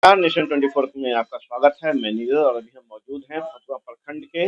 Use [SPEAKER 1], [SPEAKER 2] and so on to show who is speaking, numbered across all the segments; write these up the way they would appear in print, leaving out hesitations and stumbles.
[SPEAKER 1] नमस्कार, नेशन 24 में आपका स्वागत है। मैं नीरज और अभी हम मौजूद हैं फतुहा प्रखंड के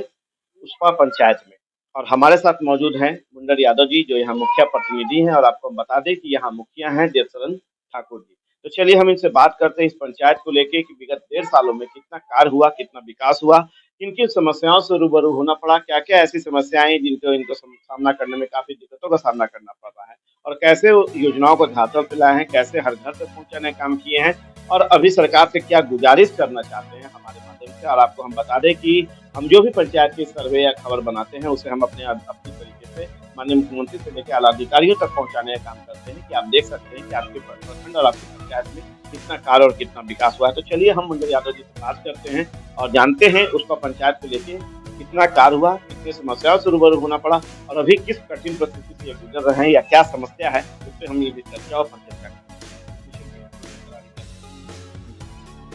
[SPEAKER 1] उसपा पंचायत में और हमारे साथ मौजूद हैं मुंडर यादव जी, जो यहाँ मुखिया प्रतिनिधि हैं और आपको हम बता दें कि यहाँ मुखिया हैं देवशरण ठाकुर जी। तो चलिए हम इनसे बात करते हैं इस पंचायत को लेके कि विगत 1.5 सालों में कितना कार्य हुआ, कितना विकास हुआ, किन किन समस्याओं से रूबरू होना पड़ा, क्या क्या ऐसी समस्याएं जिनको इनको सामना करने में काफी दिक्कतों का सामना करना पड़ रहा है और कैसे वो योजनाओं को धरातल पे लाए हैं, कैसे हर घर तक पहुंचाने का काम किए हैं और अभी सरकार से क्या गुजारिश करना चाहते हैं हमारे माध्यम से। और आपको हम बता दें कि हम जो भी पंचायत की सर्वे या खबर बनाते हैं उसे हम अपनी तरीके से माननीय मुख्यमंत्री से लेकर आला अधिकारियों तक पहुंचाने का काम करते हैं कि आप देख सकते हैं कि आपके प्रखंड और आपकी पंचायत में कितना कार्य और कितना विकास हुआ है। तो चलिए हम मुंडर यादव जी से बात करते हैं और जानते हैं उसका पंचायत को लेके कितना कार्य हुआ, कितनी समस्याओं से रूबरू होना पड़ा और अभी किस कठिन परिस्थिति से ये गुजर रहे हैं या क्या समस्या है, उस पर हम ये भी चर्चा और चर्चा करेंगे।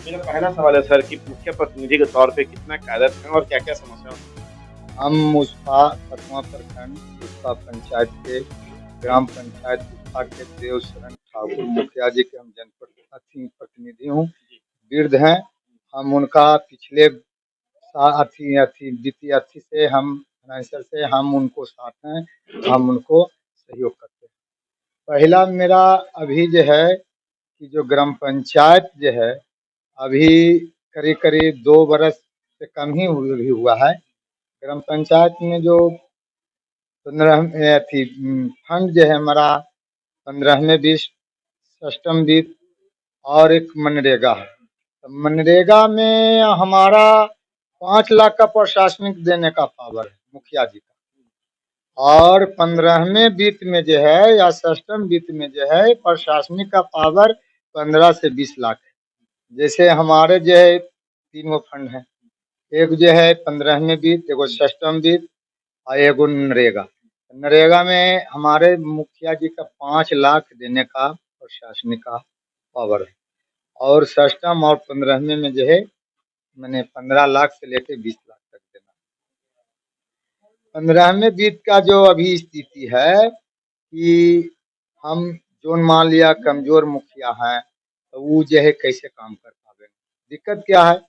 [SPEAKER 1] मेरा पहला सवाल है सर कि मुख्य प्रतिनिधि के तौर पे कितना कार्यरत हैं और क्या क्या समस्याएं।
[SPEAKER 2] हम उसपा फतुहा प्रखंड उसपा पंचायत के ग्राम पंचायत उसपा के देवशरण ठाकुर मुखिया जी के हम जनप्रतिनिधि प्रतिनिधि हूँ, वृद्ध हैं। हम उनका पिछले द्वितीय से हम फाइनेंशियल से हम उनको साथ हैं, हम उनको सहयोग करते हैं। पहला मेरा अभी जो है कि जो ग्राम पंचायत जो है अभी करीब करीब 2 बरस से कम ही हुआ है। ग्राम पंचायत में जो 15 फंड जो है हमारा 15वें बीस सिस्टम भी और एक मनरेगा है। तो मनरेगा में हमारा 5 लाख का प्रशासनिक देने का पावर है मुखिया जी का, और 15वें वित्त में जो है या सिस्टम वित्त में जो है प्रशासनिक का पावर 15 से 20 लाख है। जैसे हमारे जो है 3 फंड है, एक जो है 15वें वित्त, एगो सिस्टम वित्त और एगो नरेगा। नरेगा में हमारे मुखिया जी का 5 लाख देने का प्रशासनिक का पावर है और सिस्टम और 15वें में जो है मैंने 15 लाख से लेकर 20 लाख तक देना। 15वें वित्त का जो अभी स्थिति है कि हम जो मान लिया कमजोर मुखिया हैं तो वो जो है कैसे काम कर पावे। दिक्कत क्या है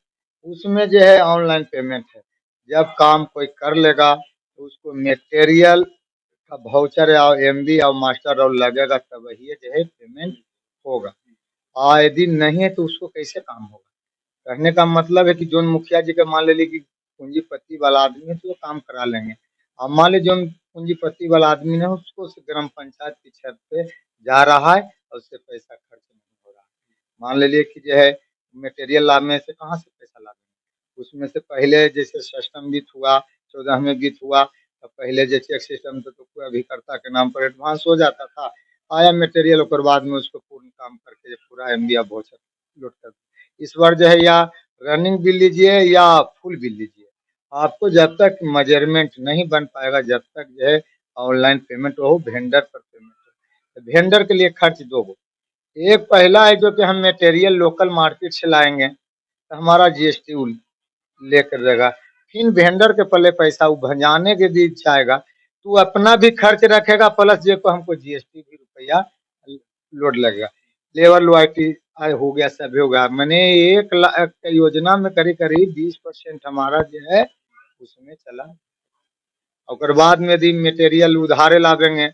[SPEAKER 2] उसमें जो है ऑनलाइन पेमेंट है। जब काम कोई कर लेगा तो उसको मटेरियल का वाउचर या एमबी या मास्टर और लगेगा तब वही जो है पेमेंट होगा, और यदि नहीं है तो उसको कैसे काम होगा। कहने का मतलब है कि जो मुखिया जी के मान ले ली कि पूंजीपति वाला आदमी है तो वो काम करा लेंगे, और मान ली जो पूंजीपति वाला आदमी है उसको ग्राम पंचायत की छत पे जा रहा है और उससे पैसा खर्च नहीं हो रहा है। मान लीजिए कि जो है मटेरियल लाने से कहाँ से पैसा लाएंगे। उसमें से पहले जैसे सिस्टम बीत हुआ 14वें बीत हुआ तो पहले जो चेक सिस्टम था तो कोई अभिकर्ता के नाम पर एडवांस हो जाता था, आया मटेरियल और बाद में उसको पूर्ण काम करके पूरा एमबी वोचर लोड कर। इस बार जो है या रनिंग बिल लीजिए या फुल बिल लीजिए, आपको जब तक मेजरमेंट नहीं बन पाएगा, जब तक जो है ऑनलाइन पेमेंट हो, वेंडर पर पेमेंट हो, तो वेंडर के लिए खर्च दो हो। एक पहला है जो कि हम मटेरियल लोकल मार्केट से लाएंगे तो हमारा जीएसटी लेकर देगा, फिर वेंडर के पल्ले पैसा भंजाने के दी जाएगा तो अपना भी खर्च रखेगा प्लस जो को हमको जीएसटी भी रुपया लोड लगेगा। लेबर लॉयल्टी हो गया, सब हो गया। मैंने 1 लाख योजना में करीब करीब 20% हमारा जो है उसमें चला, और बाद में यदि मटेरियल उधारे लावेंगे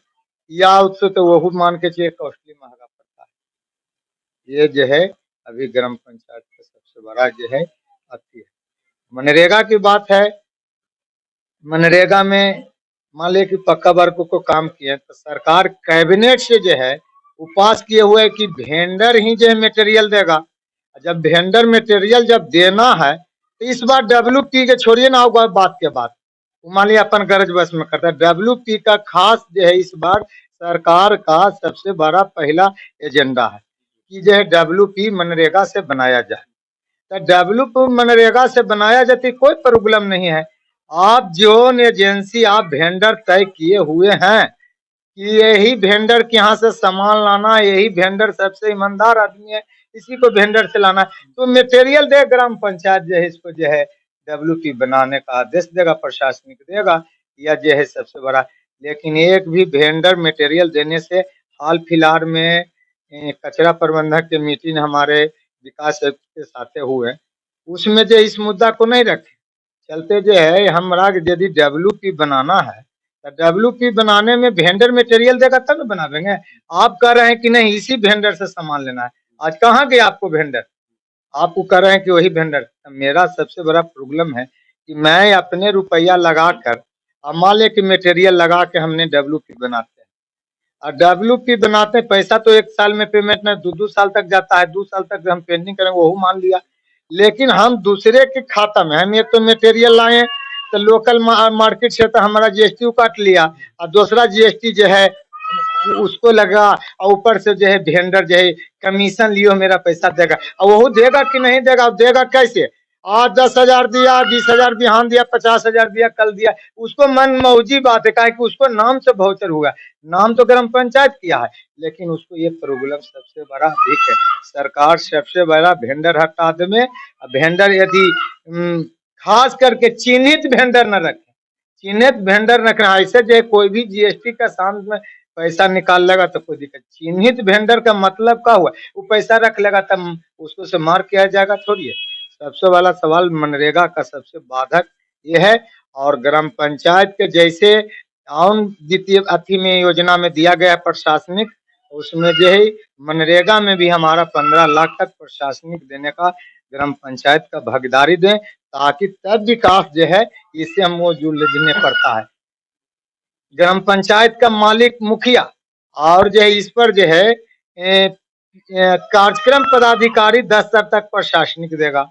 [SPEAKER 2] या उससे तो वो मान के चलिए कॉस्टली महंगा पड़ता है। ये जो है अभी ग्राम पंचायत का सबसे बड़ा जो है अति है। मनरेगा की बात है, मनरेगा में मान लिया कि पक्का वर्ग को काम किए तो सरकार कैबिनेट से जो है वो पास किए हुए कि वेंडर ही जो है मटेरियल देगा। जब वेंडर मटेरियल जब देना है तो इस बार डब्ल्यूपी के छोड़िए ना होगा बात के बाद, मान लिया अपन गरज बस में करता है। डब्ल्यूपी का खास जो है इस बार सरकार का सबसे बड़ा पहला एजेंडा है कि जो है डब्ल्यूपी मनरेगा से बनाया जाए। तो डब्ल्यूपी मनरेगा से बनाया जाती कोई प्रॉब्लम नहीं है। आप जो एजेंसी आप वेंडर तय किए हुए हैं कि यही वेंडर के यहाँ से सामान लाना, यही वेंडर सबसे ईमानदार आदमी है, इसी को वेंडर से लाना, तो मटेरियल दे ग्राम पंचायत जो है इसको जो है डब्ल्यूपी बनाने का आदेश देगा, प्रशासनिक देगा, यह जो है सबसे बड़ा। लेकिन एक भी वेंडर मटेरियल देने से हाल फिलहाल में कचरा प्रबंधक के मीटिंग हमारे विकास के साथे हुए, उसमें जो इस मुद्दा को नहीं रखे चलते जो है हमरा यदि डब्ल्यूपी बनाना है तो डब्ल्यूपी बनाने में वेंडर मटेरियल देगा तब ना बनावेंगे। आप कह रहे हैं कि नहीं इसी वेंडर से सामान लेना है, आज कहाँ गया आपको वेंडर, आपको कह रहे हैं कि वही वेंडर। मेरा सबसे बड़ा प्रॉब्लम है कि मैं अपने रुपया लगाकर, अब मान ले कि मटेरियल लगा के हमने डब्ल्यूपी बनाते हैं और डब्ल्यूपी बनाते हैं, पैसा तो एक साल में पेमेंट में दो साल तक जाता है, 2 साल तक हम पेंडिंग करेंगे वो मान लिया, लेकिन हम दूसरे के खाता में हम एक तो मटेरियल लाए तो लोकल मार्केट से तो हमारा जीएसटी काट लिया और दूसरा जीएसटी जो है उसको लगा और ऊपर से जो है वेंडर जो है कमीशन लियो मेरा पैसा देगा, और वो देगा कि नहीं देगा, देगा कैसे, आज 10,000 दिया, 20,000 बिहान दिया, 50,000 दिया, कल दिया, उसको मन मौजी बात है, कि उसको नाम से वाउचर हुआ, नाम तो ग्राम पंचायत किया है, लेकिन उसको ये प्रॉब्लम सबसे बड़ा अधिक है। सरकार सबसे बड़ा वेंडर हटा दे में, वेंडर यदि खास करके चिन्हित वेंडर न रखे, चिन्हित वेंडर रखना, ऐसे जो है कोई भी जीएसटी का साथ में पैसा निकाल लेगा तो कोई दिक्कत, चिन्हित वेंडर का मतलब क्या हुआ, वो पैसा रख लेगा तब उसको से मार किया जाएगा थोड़ी है। सबसे वाला सवाल मनरेगा का सबसे बाधक ये है, और ग्राम पंचायत के जैसे आउन द्वितीय अथी में योजना में दिया गया प्रशासनिक, उसमें जो है मनरेगा में भी हमारा 15 लाख तक प्रशासनिक देने का ग्राम पंचायत का भागीदारी दें, ताकि तब विकास जो है इससे हम वो जूझने पड़ता है। ग्राम पंचायत का मालिक मुखिया, और जो है इस पर जो है कार्यक्रम पदाधिकारी 10 स्तर तक प्रशासनिक देगा,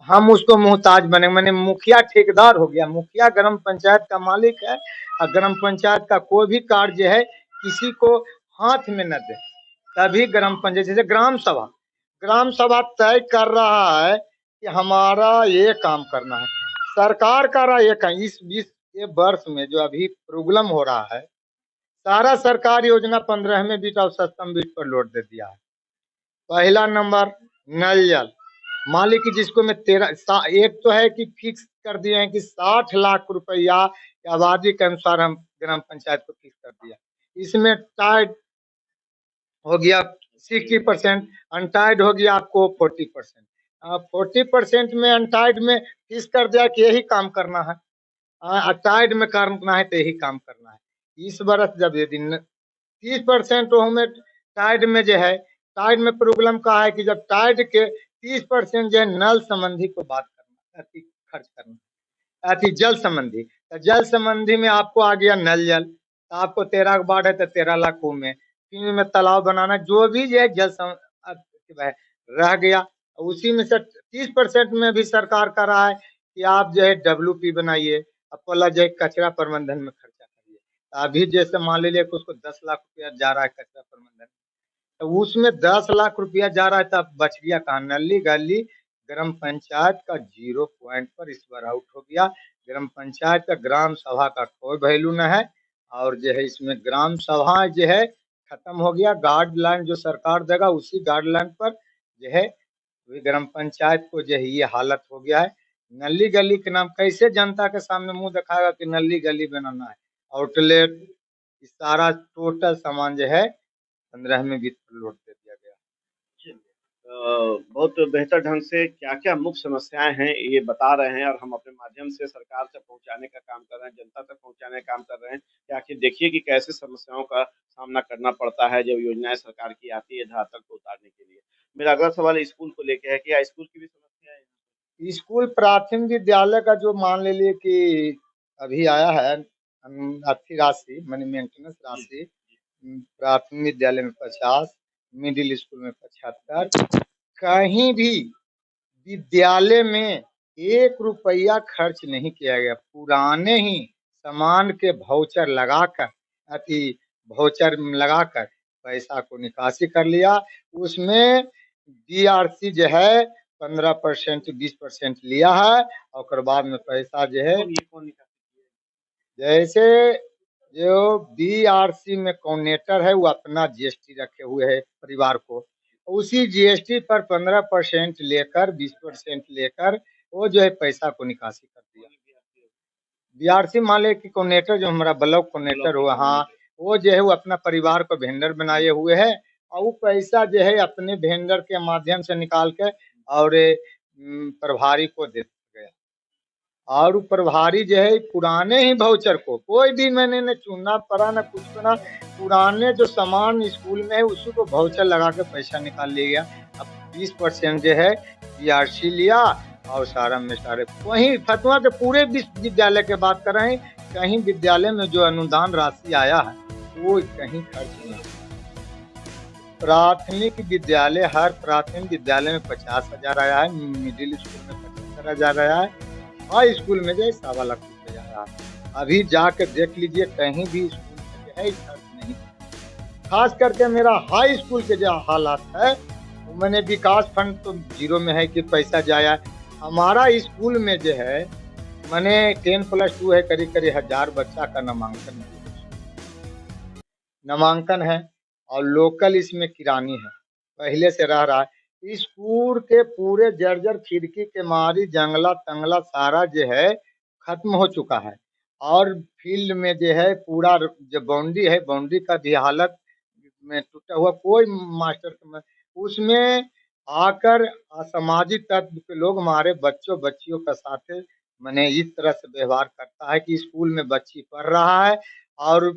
[SPEAKER 2] हम उसको मोहताज बने, मैंने मुखिया ठेकेदार हो गया, मुखिया ग्राम पंचायत का मालिक है और ग्राम पंचायत का कोई भी कार्य है किसी को हाथ में न दे, तभी ग्राम पंचायत, जैसे ग्राम सभा तय कर रहा है कि हमारा ये काम करना है, सरकार का रहा ये कहीं इस 20 वर्ष में जो अभी प्रॉब्लम हो रहा है, सारा सरकार योजना 15वें बीट और सप्तम बीट पर लोड दे दिया है। पहला नंबर नल जल, मान ली कि जिसको मैं 13 एक तो है कि फिक्स कर दिए हैं कि 60 लाख रुपया आबादी के अनुसार हम ग्राम पंचायत को फिक्स कर दिया, इसमें टाइड हो गया 60%, अनटाइड हो गया आपको 40%, 40% में अनटाइड में फिक्स कर दिया कि यही काम करना है, टाइड में करना है तो यही काम करना है। इस बरस जब यदि 30% में टाइड में जो है, टाइड में प्रॉब्लम का है कि जब टाइड के 30% जो है नल संबंधी को बात करना, खर्च करना, जल संबंधी, तो जल संबंधी में आपको आ गया नल जल, तो आपको 13 बाढ़ है तो 13 लाख में, तीन में तालाब बनाना, जो भी जो है रह गया, उसी में से 30% में भी सरकार कर रहा है कि आप जो है डब्ल्यूपी बनाइए, अपना जो है कचरा प्रबंधन में खर्चा करिए, अभी जैसे मान लीजिए कि उसको 10 लाख रुपया जा रहा है कचरा प्रबंधन, तो उसमें 10 लाख रुपया जा रहा है, तब बच गया कहाँ, नली गली ग्राम पंचायत का 0 पॉइंट पर इस बार आउट हो गया। ग्राम पंचायत का ग्राम सभा का कोई वैल्यू न है, और जो है इसमें ग्राम सभा जो है खत्म हो गया, गाइडलाइन जो सरकार देगा उसी गाइडलाइन पर जो है ग्राम पंचायत को जो है ये हालत हो गया है। नली गली के नाम कैसे जनता के सामने मुंह दिखाएगा कि नली गली बनाना है, आउटलेट, सारा टोटल सामान जो है 15वें वित्त पर लोड दे दिया गया।
[SPEAKER 1] बहुत बेहतर ढंग से क्या-क्या मुख्य समस्याएं हैं ये बता रहे हैं और हम अपने माध्यम से सरकार तक पहुंचाने का काम कर रहे हैं, जनता तक पहुंचाने का काम कर रहे हैं कि आखिर देखिए कि कैसे समस्याओं का सामना करना पड़ता है जब योजनाएं सरकार की आती है धरातल को उतारने के लिए। मेरा अगला सवाल स्कूल को लेके है कि क्या स्कूल की भी समस्या है?
[SPEAKER 2] स्कूल प्राथमिक विद्यालय का जो मान ले लिए कि अभी आया है अर्थी राशि मानी मेंटेनेंस राशि, प्राथमिक विद्यालय में 50, मिडिल स्कूल में 75, कहीं भी विद्यालय में 1 रुपया खर्च नहीं किया गया, पुराने ही सामान के वाउचर लगाकर, अति वाउचर लगाकर पैसा को निकासी कर लिया, उसमें डीआरसी जो है 15% 20% लिया है, और बाद में पैसा जो है जैसे जो बीआरसी में कोऑर्डिनेटर है वो अपना जीएसटी रखे हुए है परिवार को, उसी जीएसटी पर 15% लेकर 20% लेकर वो जो है पैसा को निकासी कर दिया। बीआरसी मान ले कि कोऑर्डिनेटर जो हमारा ब्लॉक कोऑर्डिनेटर हुआ, हाँ, वो जो है वो अपना परिवार को वेंडर बनाए हुए है और वो पैसा जो है अपने वेंडर के माध्यम से निकाल के और प्रभारी को दे गया। और वो प्रभारी जो है पुराने ही वाउचर को, कोई भी मैंने न चुनना पड़ा न कुछ करा, पुराने जो सामान स्कूल में है उसी को वाउचर लगा के पैसा निकाल ले गया। अब 20% जो है बीआरसी लिया और सारा में सारे वहीं फतवा के पूरे विश्वविद्यालय के बात कर रहे हैं। कहीं विद्यालय में जो अनुदान राशि आया है वो कहीं खर्च नहीं। प्राथमिक विद्यालय, हर प्राथमिक विद्यालय में 50,000 आया है, मिडिल स्कूल में 75,000 आया है, हाई स्कूल में जो है 1.25 लाख रुपये जा रहा है। अभी जाकर देख लीजिए कहीं भी स्कूल में जो है खर्च नहीं। खास करके मेरा हाई स्कूल के जो हालात है, मैंने विकास फंड तो जीरो में है कि पैसा जाया। हमारा स्कूल में जो है मैंने 10+2 है, करीब करीब 1000 बच्चा का नामांकन है और लोकल इसमें किरानी है, पहले से रह रहा है। स्कूल के पूरे जर्जर खिड़की के मारी जंगला तंगला सारा जो है खत्म हो चुका है। और फील्ड में जो है पूरा जो बाउंड्री है, बाउंड्री का भी हालत में टूटा हुआ, कोई मास्टर उसमें आकर असामाजिक तत्व के लोग हमारे बच्चों बच्चियों का साथ मैंने इस तरह से व्यवहार करता है कि स्कूल में बच्ची पढ़ रहा है और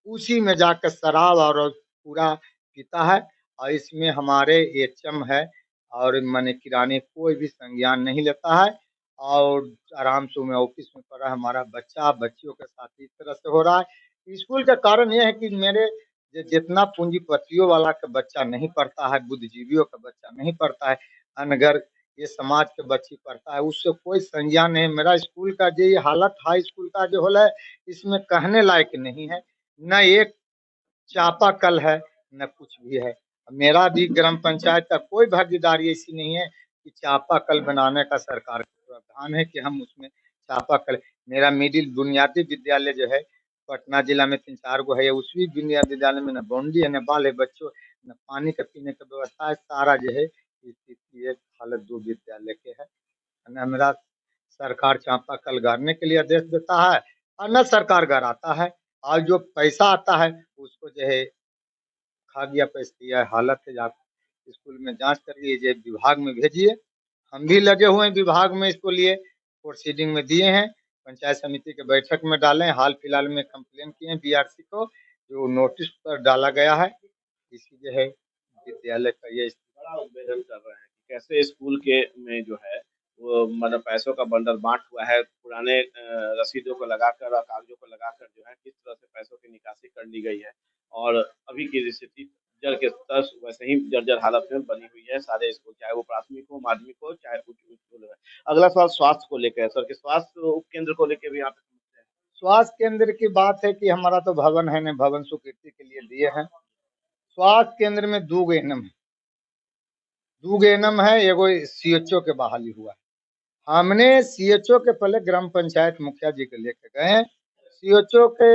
[SPEAKER 2] उसी में जाकर शराब और पूरा पीता है। और इसमें हमारे एचएम है और मैंने किराने कोई भी संज्ञान नहीं लेता है और आराम से मैं ऑफिस में पढ़ा, हमारा बच्चा बच्चियों के साथ इस तरह से हो रहा है। स्कूल का कारण यह है कि मेरे जितना पूंजीपतियों वाला का बच्चा नहीं पढ़ता है, बुद्धिजीवियों का बच्चा नहीं पढ़ता है, अनगर ये समाज के बच्चे पढ़ता है, उससे कोई संज्ञान नहीं। मेरा स्कूल का जो ये हालत हाई स्कूल का जो हो है इसमें कहने लायक नहीं है, न एक चापाकल है न कुछ भी है। मेरा भी ग्राम पंचायत का कोई भागीदारी ऐसी नहीं है कि चापाकल बनाने का सरकार का प्रावधान है कि हम उसमें चापाकल। मेरा मिडिल बुनियादी विद्यालय जो है पटना जिला में 3-4 गो है, उसी बुनियादी विद्यालय में न बाउंड्री है न बाल है, बच्चों न पानी का पीने का व्यवस्था है, सारा जो है ये हालत 2 विद्यालय के है। न मेरा सरकार चापाकल गाड़ने के लिए आदेश देता है और न सरकार गड़ाता है, और जो पैसा आता है उसको जो है खा गया पैसा। यह हालत है। आप स्कूल में जांच करिए, ये विभाग में भेजिए। हम भी लगे हुए हैं विभाग में, इसको लिए प्रोसीडिंग में दिए हैं, पंचायत समिति के बैठक में डाले। हाल फिलहाल में कंप्लेन किए हैं बीआरसी को, जो नोटिस पर डाला गया है। इसी जो है विद्यालय का ये
[SPEAKER 1] बड़ा उद्वेलन कर रहे हैं कि कैसे स्कूल के में जो है वो मतलब पैसों का बंडल बांट हुआ है, पुराने रसीदों को लगाकर और कागजों को लगाकर जो है किस तरह से पैसों की निकासी कर ली गई है। और अभी की स्थिति जड़ के तस वैसे ही जर्जर हालत में बनी हुई है सारे स्कूल, चाहे वो प्राथमिक हो, माध्यमिक हो, चाहे उच्च स्कूल है। अगला सवाल स्वास्थ्य को लेकर है सर, कि स्वास्थ्य उप केंद्र को लेकर भी यहाँ पे समस्या है।
[SPEAKER 2] स्वास्थ्य केंद्र की बात है कि हमारा तो भवन है नहीं, भवन स्वीकृति के लिए दिए हैं। स्वास्थ्य केंद्र में 2 एनएम है, 2 एनएम है, एगो सीएचओ के बहाली हुआ है। हमने सीएचओ के पहले ग्राम पंचायत मुखिया जी के लेके गए, सीएचओ के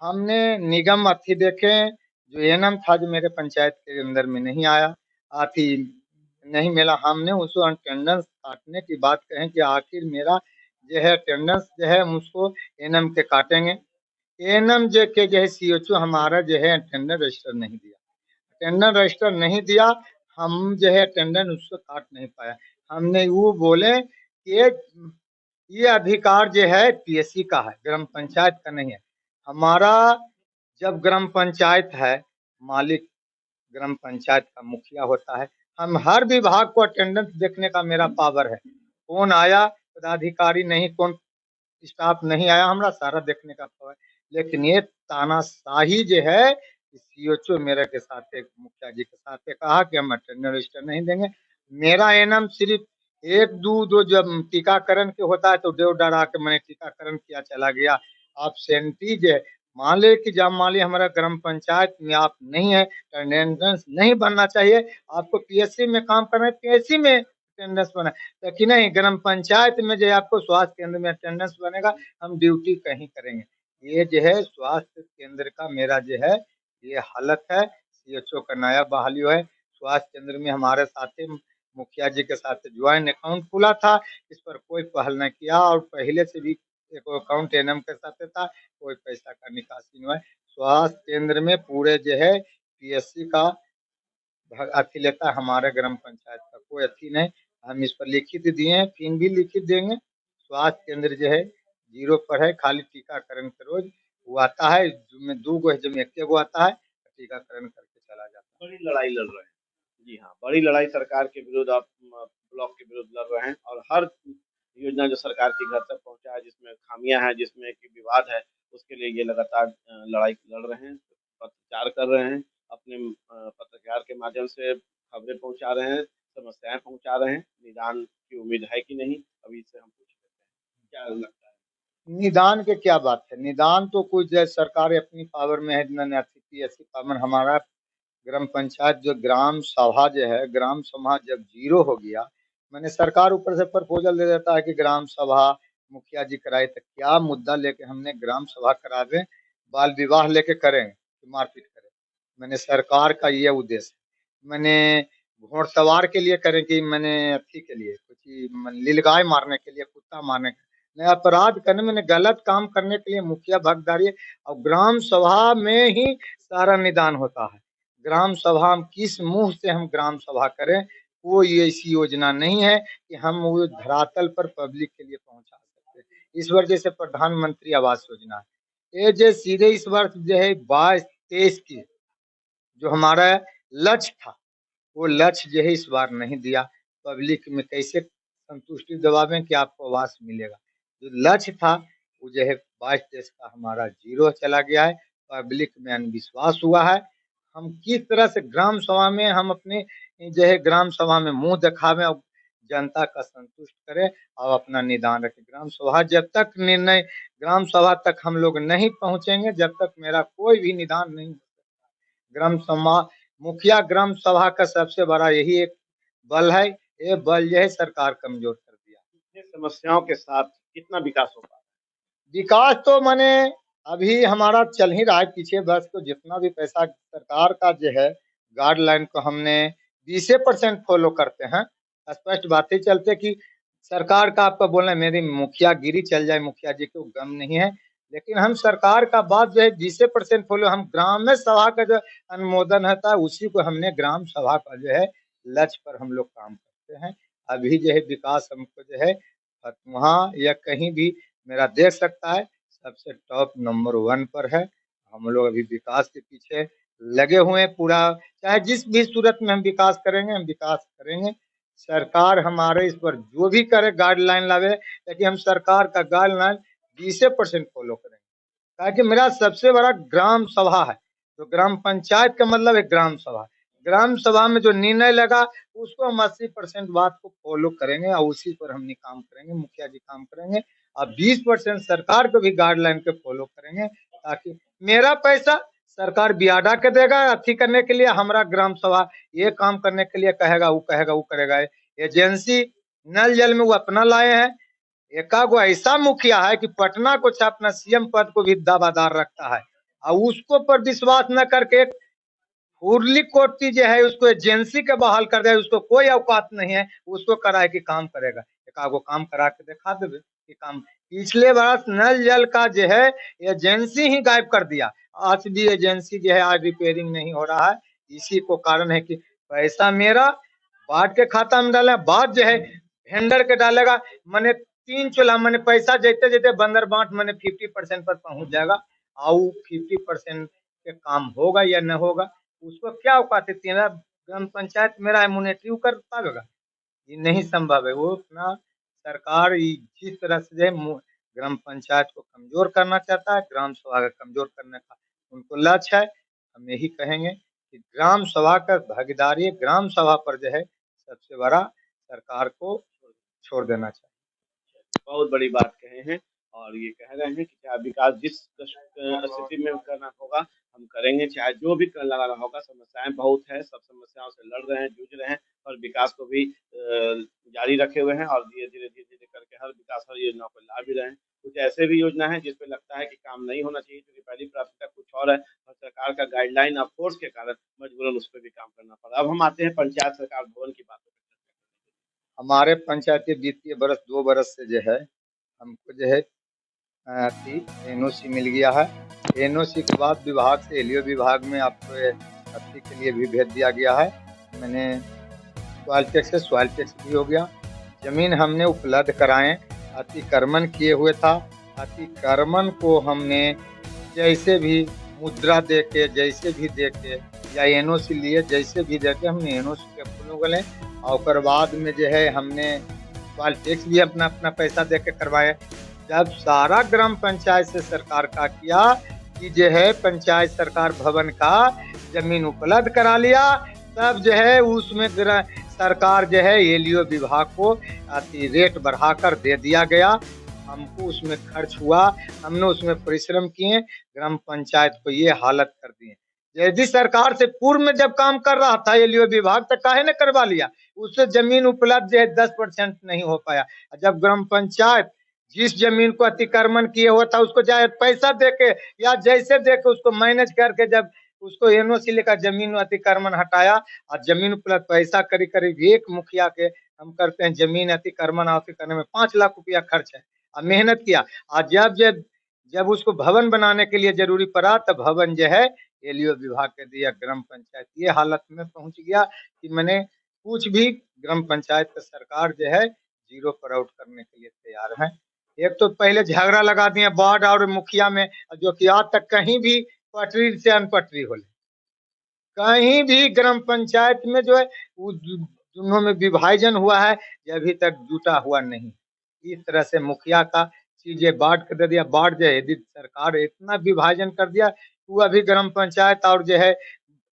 [SPEAKER 2] हमने निगम अथी देखे, जो एनएम था जो मेरे पंचायत के अंदर में नहीं आया, अथी नहीं मिला। हमने उसको अटेंडेंस काटने की बात कहें कि आखिर मेरा जो है अटेंडेंस जो है उसको एनएम के काटेंगे। एनएम जो के जो है सीएचओ हमारा जो है अटेंडेंस रजिस्टर नहीं दिया, अटेंडेंस रजिस्टर नहीं दिया, हम जो है अटेंडेंस उसको काट नहीं पाया। हमने वो बोले कि ये अधिकार जो है पीएससी का है, ग्राम पंचायत का नहीं है। हमारा जब ग्राम पंचायत है, मालिक ग्राम पंचायत का मुखिया होता है, हम हर विभाग को अटेंडेंस देखने का मेरा पावर है, कौन आया पदाधिकारी नहीं, कौन स्टाफ नहीं आया, हमारा सारा देखने का पावर। लेकिन ये तानाशाही जो है सीएचओ मेरे के साथ मुखिया जी के साथ कहा कि हम अटेंडेंस रजिस्टर नहीं देंगे। मेरा एनएम सिर्फ 1-2 जब टीकाकरण के होता है तो देव डरा के मैंने टीकाकरण किया चला गया। आप सेंटीज है, मान ले कि जब मान ली हमारा ग्राम पंचायत में आप नहीं है, अटेंडेंस नहीं बनना चाहिए, आपको पीएससी में काम करना है, पीएससी में अटेंडेंस बना, लेकिन नहीं ग्राम पंचायत में जो है आपको स्वास्थ्य केंद्र में अटेंडेंस बनेगा, हम ड्यूटी कहीं करेंगे। ये जो है स्वास्थ्य केंद्र का मेरा जो है ये हालत है। सीएचओ का नया बहाली है। स्वास्थ्य केंद्र में हमारे साथ मुखिया जी के साथ ज्वाइंट अकाउंट खुला था, इस पर कोई पहल नहीं किया, और पहले से भी एक अकाउंट एनएम के साथ था, कोई पैसा का निकासी नहीं है। स्वास्थ्य केंद्र में पूरे जो है पीएससी का अथी लेता है हमारे ग्राम पंचायत का, कोई अथी नहीं। हम इस पर लिखित दिए हैं, फिर भी लिखित देंगे। स्वास्थ्य केंद्र जो है जीरो पर है, खाली टीकाकरण के रोज वो आता है, जिसमें 2 गो है, जिसमें 1 गो आता है, टीकाकरण करके चला जाता
[SPEAKER 1] बड़ी लड़ाई लड़ रहे हैं। जी हाँ, बड़ी लड़ाई सरकार के विरुद्ध आप ब्लॉक के विरुद्ध लड़ रहे हैं, और हर योजना जो सरकार के घर तक पहुंचा है, जिसमें खामियां हैं, जिसमें कि विवाद है, उसके लिए ये लगातार लड़ाई लड़ रहे हैं, प्रचार कर रहे हैं, अपने पत्रकार के माध्यम से खबरें पहुंचा रहे हैं, समस्याएं पहुंचा रहे हैं। निदान की उम्मीद है कि नहीं, अभी इससे हम पूछ लेते हैं, क्या लगता है?
[SPEAKER 2] है। निदान के क्या बात है, निदान तो कुछ जैसे सरकार अपनी पावर में है, ऐसी पावर हमारा ग्राम पंचायत जो ग्राम सभा जो है, ग्राम सभा जब जीरो हो गया, मैंने सरकार ऊपर से प्रपोजल दे देता है कि ग्राम सभा मुखिया जी कराए, तो क्या मुद्दा लेके हमने ग्राम सभा करा दें, बाल विवाह लेके करें कि मारपीट करें? मैंने सरकार का ये उद्देश्य है। मैंने घोड़सवार के लिए करें कि मैंने अथी के लिए कुछ लीलगाय मारने के लिए, कुत्ता मारने के नहीं, अपराध करने, मैंने गलत काम करने के लिए मुखिया भागीदारी है। और ग्राम सभा में ही सारा निदान होता है। ग्राम सभा हम किस मुंह से हम ग्राम सभा करें, कोई ऐसी योजना नहीं है कि हम वो धरातल पर पब्लिक के लिए पहुंचा सकते हैं। इस बार जैसे प्रधानमंत्री आवास योजना है, ये जो सीधे इस बार जो है 22-23 की जो हमारा लक्ष्य था, वो लक्ष्य जो है इस बार नहीं दिया। पब्लिक में कैसे संतुष्टि दबावें कि आपको आवास मिलेगा? जो लक्ष्य था वो जो है 22-23 का हमारा जीरो चला गया है। पब्लिक में अविश्वास हुआ है। हम किस तरह से ग्राम सभा में हम अपने जो है ग्राम सभा में मुंह दिखावें और जनता का संतुष्ट करें और अपना निदान रखें। ग्राम सभा जब तक निर्णय, ग्राम सभा तक हम लोग नहीं पहुंचेंगे, जब तक मेरा कोई भी निदान नहीं। ग्राम सभा, मुखिया ग्राम सभा का सबसे बड़ा यही एक बल है। ये बल जो है सरकार कमजोर कर दिया।
[SPEAKER 1] इतनी समस्याओं के साथ कितना विकास हो पा रहा
[SPEAKER 2] विकास तो मैंने अभी हमारा चल ही रहा है। पीछे बस तो जितना भी पैसा सरकार का जो है गाइडलाइन को हमने 20% फॉलो करते हैं। स्पष्ट बातें चलते कि सरकार का आपका बोलना है, मेरी मुखिया गिरी चल जाए, मुखिया जी को गम नहीं है, लेकिन हम सरकार का बात जो है 20% फॉलो, हम ग्राम सभा का जो अनुमोदन होता है उसी को हमने ग्राम सभा का जो है लक्ष्य पर हम लोग काम करते हैं। अभी जो है विकास हमको जो है वहाँ या कहीं भी मेरा देख सकता है सबसे टॉप नंबर 1 पर है। हम लोग अभी विकास के पीछे लगे हुए हैं पूरा, चाहे जिस भी सूरत में हम विकास करेंगे, हम विकास करेंगे। सरकार हमारे इस पर जो भी करे गाइडलाइन लावे, लेकिन हम सरकार का गाइडलाइन 20% फॉलो करेंगे। ताकि मेरा सबसे बड़ा ग्राम सभा है, तो ग्राम पंचायत का मतलब है ग्राम सभा। ग्राम सभा में जो निर्णय लगा उसको हम 80% बात को फॉलो करेंगे और उसी पर हम काम करेंगे, मुखिया जी काम करेंगे। और 20% सरकार को भी गाइडलाइन के फॉलो करेंगे, ताकि मेरा पैसा सरकार बियाडा के देगा अथी करने के लिए, हमारा ग्राम सभा ये काम करने के लिए कहेगा, वो करेगा। एजेंसी नल जल में वो अपना लाए हैं। एकागो ऐसा मुखिया है कि पटना को अपना सीएम पद को भी दावादार रखता है, और उसको पर विश्वास न करके एक उर्ली कोटती जो है उसको एजेंसी के बहाल कर दे, उसको कोई औकात नहीं है उसको कराए कि काम करेगा। एकागो काम करा के दिखा देवे कि काम। पिछले वर्ष नल जल का जो है एजेंसी ही गायब कर दिया, आज भी एजेंसी जो है आज रिपेयरिंग नहीं हो रहा है। इसी को कारण है कि पैसा मेरा बांट के खाता में डाले, बाद जो है वेंडर के डालेगा। मैंने 3 चूल्हा, मैंने पैसा जेते जेते बंदर बांट मैंने 50% पर पहुंच जाएगा, और 50% के काम होगा या न होगा उसको क्या औकात है? तेरा ग्राम पंचायत मेरा मॉनिटरिंग कर पाएगा? ये नहीं संभव है। वो अपना सरकार जिस तरह से जो है ग्राम पंचायत को कमजोर करना चाहता है, ग्राम सभा को कमजोर करने का उनको लक्ष्य है। हम यही कहेंगे कि ग्राम सभा का भागीदारी, ग्राम सभा पर जो है सबसे बड़ा सरकार को छोड़ देना चाहिए।
[SPEAKER 1] बहुत बड़ी बात कहे हैं, और ये कह रहे हैं कि चाहे विकास जिस स्थिति में करना होगा हम करेंगे, चाहे जो भी लगाना होगा। समस्याएं बहुत है, सब समस्याओं से लड़ रहे हैं, जूझ रहे हैं, और विकास को भी जारी रखे हुए हैं, और धीरे धीरे करके हर विकास, हर योजना को ला भी रहे हैं। कुछ ऐसे भी योजना है जिसपे लगता है कि काम नहीं होना चाहिए, क्योंकि पहली प्राथमिकता कुछ और है, और सरकार का गाइडलाइन ऑफ फोर्स के कारण मजबूरन उस पर भी काम करना पड़ा। अब हम आते हैं पंचायत सरकार भवन की बातों पर।
[SPEAKER 2] हमारे पंचायती वित्तीय वर्ष 2 वर्ष से जो है हमको जो है एनओसी मिल गया है। एनओसी के बाद विभाग से एलईओ विभाग में आपको अथी के लिए भी भेज दिया गया है। मैंने सॉइल टैक्स से सॉइल टैक्स भी हो गया। जमीन हमने उपलब्ध कराए, अतिक्रमण किए हुए था, अतिक्रमण को हमने जैसे भी मुद्रा दे के, जैसे भी दे के या एनओसी लिए, जैसे भी दे के हमने एनओसी के अप्रूव हो गए। और ओकर बाद में जो है हमने सॉइल टैक्स भी अपना अपना पैसा दे के करवाए। जब सारा ग्राम पंचायत से सरकार का किया कि जो है पंचायत सरकार भवन का जमीन उपलब्ध करा लिया, तब जो है उसमें सरकार जो है एलईओ विभाग को रेट बढ़ाकर दे दिया गया। हमको उसमें खर्च हुआ, हमने उसमें परिश्रम किए, ग्राम पंचायत को ये हालत कर दी। यदि सरकार से पूर्व में जब काम कर रहा था एलईओ विभाग, तो काहे ने करवा लिया? उससे जमीन उपलब्ध जो है 10% नहीं हो पाया। जब ग्राम पंचायत जिस जमीन को अतिक्रमण किए हुआ था उसको चाहे पैसा देके या जैसे देके उसको मैनेज करके, जब उसको एनओसी लेकर जमीन अतिक्रमण हटाया और जमीन उपलब्ध पैसा करीब करीब एक मुखिया के हम करते हैं जमीन अतिक्रमण आवती करने में 5 लाख रुपया खर्च है और मेहनत किया। और जब जब जब उसको भवन बनाने के लिए जरूरी पड़ा तब भवन जो है एलईओ विभाग के दिया। ग्राम पंचायत ये हालत में पहुंच गया कि मैंने कुछ भी ग्राम पंचायत का सरकार जो है जीरो पर आउट करने के लिए तैयार है। एक तो पहले झगड़ा लगा दिए वार्ड और मुखिया में, जो कि आज तक कहीं भी पटरी से अनपटरी हो, कहीं भी ग्राम पंचायत में जो है वो दोनों में विभाजन हुआ है, ये अभी तक जुटा हुआ नहीं। इस तरह से मुखिया का चीजें बांट कर दे दिया। बांट जो है यदि सरकार इतना विभाजन कर दिया, वो अभी ग्राम पंचायत और जो है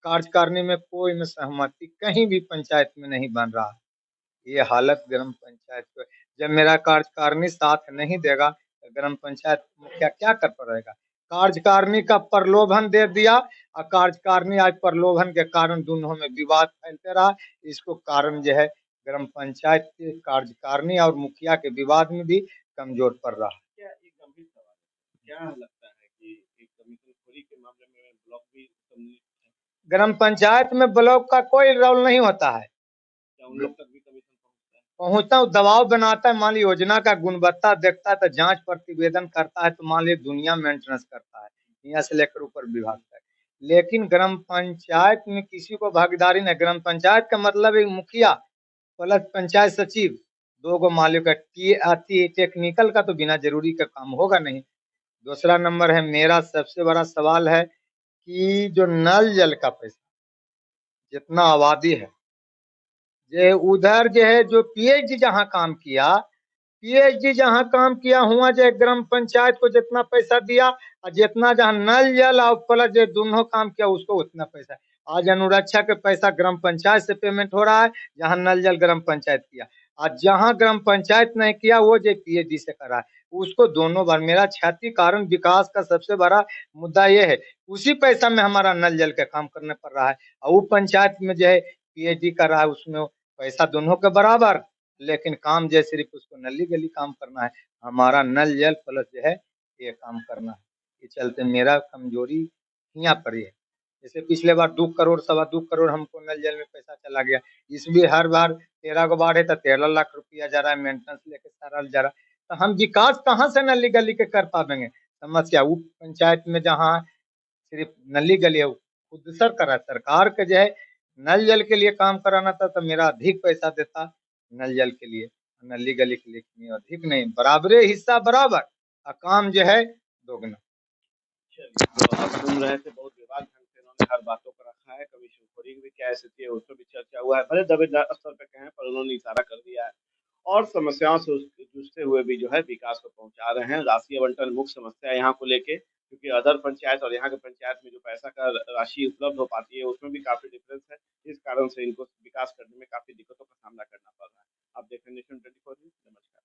[SPEAKER 2] कार्यकारिणी में कोई में सहमति कहीं भी पंचायत में नहीं बन रहा है। ये हालत ग्राम पंचायत को, जब मेरा कार्यकारिणी साथ नहीं देगा तो ग्राम पंचायत मुखिया क्या कर पाएगा? कार्यकारिणी का प्रलोभन दे दिया और कार्यकारिणी आज प्रलोभन के कारण दोनों में विवाद फैलते रहा। इसको कारण जो है ग्राम पंचायत के कार्यकारिणी और मुखिया के विवाद में भी कमजोर पड़ रहा है।
[SPEAKER 1] क्या एक गंभीर सवाल है, क्या लगता है कि एक कमीशन खोरी के मामले में ब्लॉक भी सम्मिलित है?
[SPEAKER 2] ग्राम पंचायत में ब्लॉक का कोई रोल नहीं होता है।
[SPEAKER 1] क्या उन लोग तक भी कमीशन पहुंचता है?
[SPEAKER 2] पहुंचता हूँ, दबाव बनाता है। मान ली योजना का गुणवत्ता देखता है तो जांच प्रतिवेदन करता है, तो मान ली दुनिया मेंटेनेंस करता है यहाँ से लेकर ऊपर विभाग तक। लेकिन ग्राम पंचायत में किसी को भागीदारी नहीं। ग्राम पंचायत का मतलब एक मुखिया प्लस पंचायत सचिव, 2 मालिक का टेक्निकल का तो बिना जरूरी का काम होगा नहीं। दूसरा नंबर है, मेरा सबसे बड़ा सवाल है कि जो नल जल का पैसा, जितना आबादी है जे उधर जो है जो पीएचडी जहाँ काम किया, पीएचडी जहाँ काम किया हुआ जो ग्राम पंचायत को जितना पैसा दिया और जितना जहाँ नल जल और प्लस जो दोनों काम किया उसको उतना पैसा। आज अनुरक्षा के पैसा ग्राम पंचायत से पेमेंट हो रहा है, जहाँ नल जल ग्राम पंचायत किया। और जहाँ ग्राम पंचायत नहीं किया वो जो पीएचडी से करा है उसको दोनों बार। मेरा क्षति कारण विकास का सबसे बड़ा मुद्दा ये है, उसी पैसा में हमारा नल जल का काम करने पड़ रहा है और वो पंचायत में जो है पीएचडी कर रहा है उसमें पैसा दोनों के बराबर, लेकिन काम जो सिर्फ उसको नली गली काम करना है, हमारा नल जल प्लस जो है ये काम करना है। ये चलते मेरा कमजोरी यहाँ पर ही है। जैसे पिछले बार 2 करोड़ 2.25 करोड़ हमको नल जल में पैसा चला गया। इसलिए हर बार 13 को बाढ़ है तो 13 लाख रुपया जा रहा है, मेंटेनेंस लेके सारा जा रहा है। तो हम विकास कहाँ से नली गली के कर पाएंगे? समस्या वो पंचायत में जहाँ सिर्फ नली गली है वो खुद सर करा। सरकार के जो है नल जल के लिए काम कराना था तो मेरा अधिक पैसा देता नल जल के लिए, नली गली के लिए अधिक नहीं, बराबरे हिस्सा बराबर और काम जो है दोगुना।
[SPEAKER 1] चलिए, तो आप सुन रहे थे, बहुत विवाद ढंग से इन्होंने हर बातों को रखा है। कभी शिवपुरी की भी क्या स्थिति है उस पर भी चर्चा हुआ है, भले दबे स्तर पे कहें पर उन्होंने इशारा कर दिया है और समस्याओं से जूझते हुए भी जो है विकास को पहुंचा रहे हैं। राशि आवंटन मुख्य समस्या है यहाँ को लेके, क्योंकि अदर पंचायत और यहाँ के पंचायत में जो पैसा का राशि उपलब्ध हो पाती है उसमें भी काफी डिफरेंस है। इस कारण से इनको विकास करने में काफी दिक्कतों का सामना करना पड़ रहा है। आप देख रहे हैं नेशन 24 न्यूज। नमस्कार।